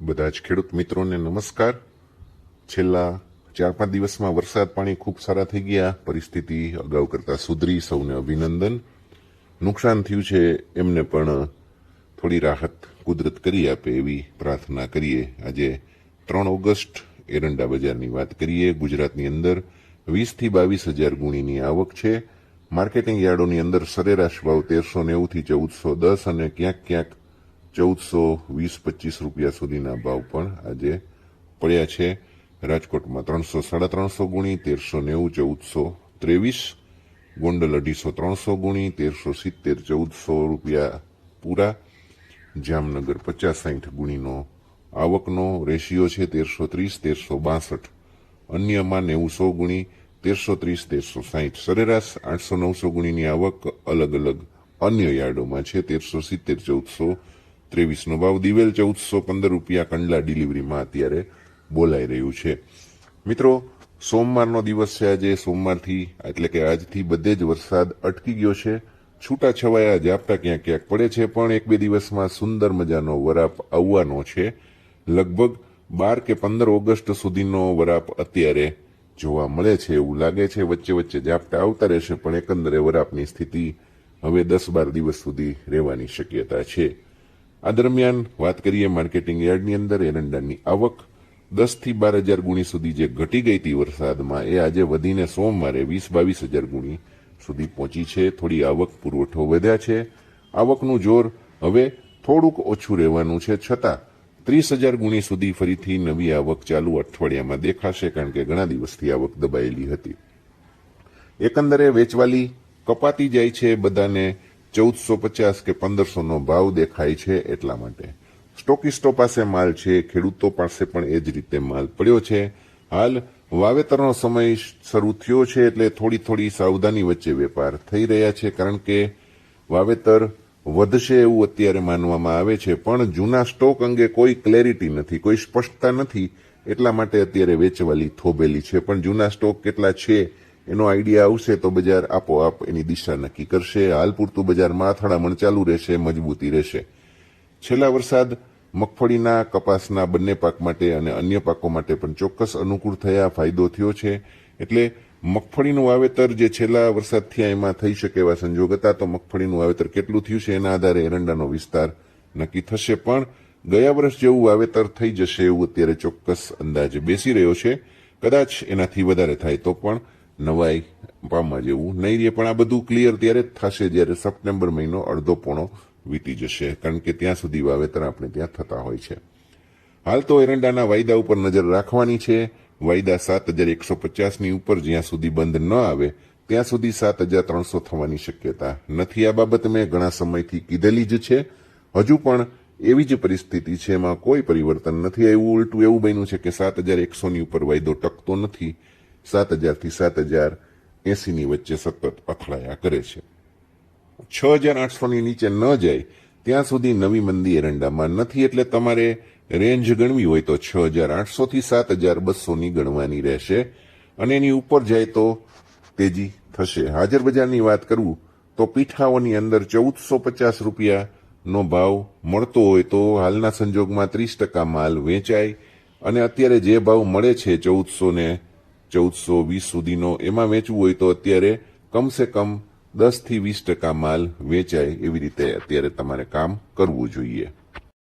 બધા જ ખેડૂત મિત્રોને નમસ્કાર। છેલ્લા 4-5 દિવસમાં વરસાદ પાણી ખૂબ સારા થઈ ગયા, પરિસ્થિતિ અગાઉ કરતાં સુધરી, સૌને અભિનંદન। નુકસાન થયું છે એમને પણ થોડી રાહત કુદરત કરી આપે એવી પ્રાર્થના કરીએ। આજે 3 ઓગસ્ટ એરંડા બજારની વાત કરીએ। ગુજરાતની અંદર 20 થી 22 હજાર ગુણીની આવક છે। માર્કેટિંગ યાર્ડોની અંદર સરેરાશ ભાવ 1390 થી 1410 અને ક્યાંક ક્યાંક 1420-25 રૂપિયા સુધીના ભાવ પણ આજે પડ્યા છે। રાજકોટમાં 300-350 ગુણી 1390-1423, ગોંડલ 250-300 ગુણી 1370-1400 રૂપિયા પૂરા, જામનગર 50-60 ગુણીનો આવકનો રેશિયો છે 1330-1362, અન્યમાં 90-100 ગુણી 1330-1360, સરેરાશ 800-900 ગુણીની આવક અલગ અલગ અન્ય યાર્ડોમાં છે 1370-1423 નો ભાવ। દિવેલ 1415 રૂપિયા કંડલા ડિલિવરીમાં અત્યારે બોલાઈ રહ્યું છે। મિત્રો, સોમવારનો દિવસ છે આજે। સોમવારથી એટલે કે આજથી બધે જ વરસાદ અટકી ગયો છે। છૂટા છવાયા ઝાપટા ક્યાંક ક્યાંક પડે છે, પણ 1-2 દિવસમાં સુંદર મજાનો વરાપ આવવાનો છે। લગભગ 12 કે 15 ઓગસ્ટ સુધીનો વરાપ અત્યારે જોવા મળે છે એવું લાગે છે। વચ્ચે વચ્ચે ઝાપટા આવતા રહેશે, પણ એકંદરે વરાપની સ્થિતિ હવે 10-12 દિવસ સુધી રહેવાની શક્યતા છે। આ દરમિયાન વાત કરીએ માર્કેટિંગ યાર્ડની અંદર એરંડાની આવક 10 થી 12 હજાર ગુણી સુધી જે ઘટી ગઈ હતી વરસાદમાં, એ આજે વધીને સોમવારે 20-22 હજાર ગુણી સુધી પહોંચી છે। થોડી આવક પુરવઠો વધ્યા છે। આવકનું જોર હવે થોડુંક ઓછું રહેવાનું છે, છતાં 30 હજાર ગુણી સુધી ફરીથી નવી આવક ચાલુ અઠવાડિયામાં દેખાશે, કારણ કે ઘણા દિવસથી આવક દબાયેલી હતી। એકંદરે વેચવાલી કપાતી જાય છે, બધાને 1450 કે 1500નો ભાવ દેખાય છે। એટલા માટે સ્ટોકિસ્ટો પાસે માલ છે, ખેડૂતો પાસે પણ એ જ રીતે માલ પડ્યો છે। હાલ વાવેતરનો સમય શરૂ થયો છે, એટલે થોડી સાવધાની વચ્ચે વેપાર થઈ રહ્યા છે, કારણ કે વાવેતર વધશે એવું અત્યારે માનવામાં આવે છે, પણ જૂના સ્ટોક અંગે કોઈ ક્લેરિટી નથી, કોઈ સ્પષ્ટતા નથી, એટલા માટે અત્યારે વેચવાલી થોભેલી છે। પણ જૂના સ્ટોક કેટલા છે એનો આઈડિયા આવશે તો બજાર આપોઆપ એની દિશા નક્કી કરશે। હાલ પૂરતું બજારમાં અથડામણ ચાલુ રહેશે, મજબૂતી રહેશે। છેલ્લા વરસાદ મગફળીના, કપાસના બંને પાક માટે અને અન્ય પાકો માટે પણ ચોક્કસ અનુકૂળ થયા, ફાયદો થયો છે। એટલે મગફળીનું વાવેતર જે છેલ્લા વરસાદથી એમાં થઈ શકે એવા સંજોગ હતા, તો મગફળીનું વાવેતર કેટલું થયું છે એના આધારે એરંડાનો વિસ્તાર નક્કી થશે। પણ ગયા વર્ષ જેવું વાવેતર થઈ જશે એવું અત્યારે ચોક્કસ અંદાજ બેસી રહ્યો છે। કદાચ એનાથી વધારે થાય તો પણ નવાઈ પામવા જેવું નહીં રહે, પણ આ બધું ક્લિયર ત્યારે જ થશે જ્યારે સપ્ટેમ્બર મહિનો અડધો પોણો વીતી જશે, કારણ કે ત્યાં સુધી વાવેતર આપણે ત્યાં થતા હોય છે। હાલ તો એરંડાના વાયદા ઉપર નજર રાખવાની છે। વાયદા 7150ની ઉપર જ્યાં સુધી બંધ ન આવે ત્યાં સુધી 7300 થવાની શક્યતા નથી। આ બાબત મેં ઘણા સમયથી કીધેલી જ છે। હજુ પણ એવી જ પરિસ્થિતિ છે, એમાં કોઈ પરિવર્તન નથી આવ્યું। ઉલટું એવું બન્યું છે કે 7100ની ઉપર વાયદો ટકતો નથી, 7000 થી 7080ની વચ્ચે સતત અથડાયા કરે છે। 6800ની નીચે ન જાય ત્યાં સુધી નવી મંદી એરંડામાં નથી, એટલે તમારે રેન્જ ગણવી હોય તો 6800 થી 7200ની ગણવાની રહેશે, અને એની ઉપર જાય તો તેજી થશે। હાજર બજારની વાત કરું તો પીઠાઓની અંદર 1450 રૂપિયાનો ભાવ મળતો હોય તો હાલના સંજોગમાં 30% માલ વેચાય, અને અત્યારે જે ભાવ મળે છે 1400 ને 1420 સુધીનો, એમાં વેચવું હોય તો અત્યારે કમસે કમ 10 થી 20% માલ વેચાય એવી રીતે અત્યારે તમારે કામ કરવું જોઈએ।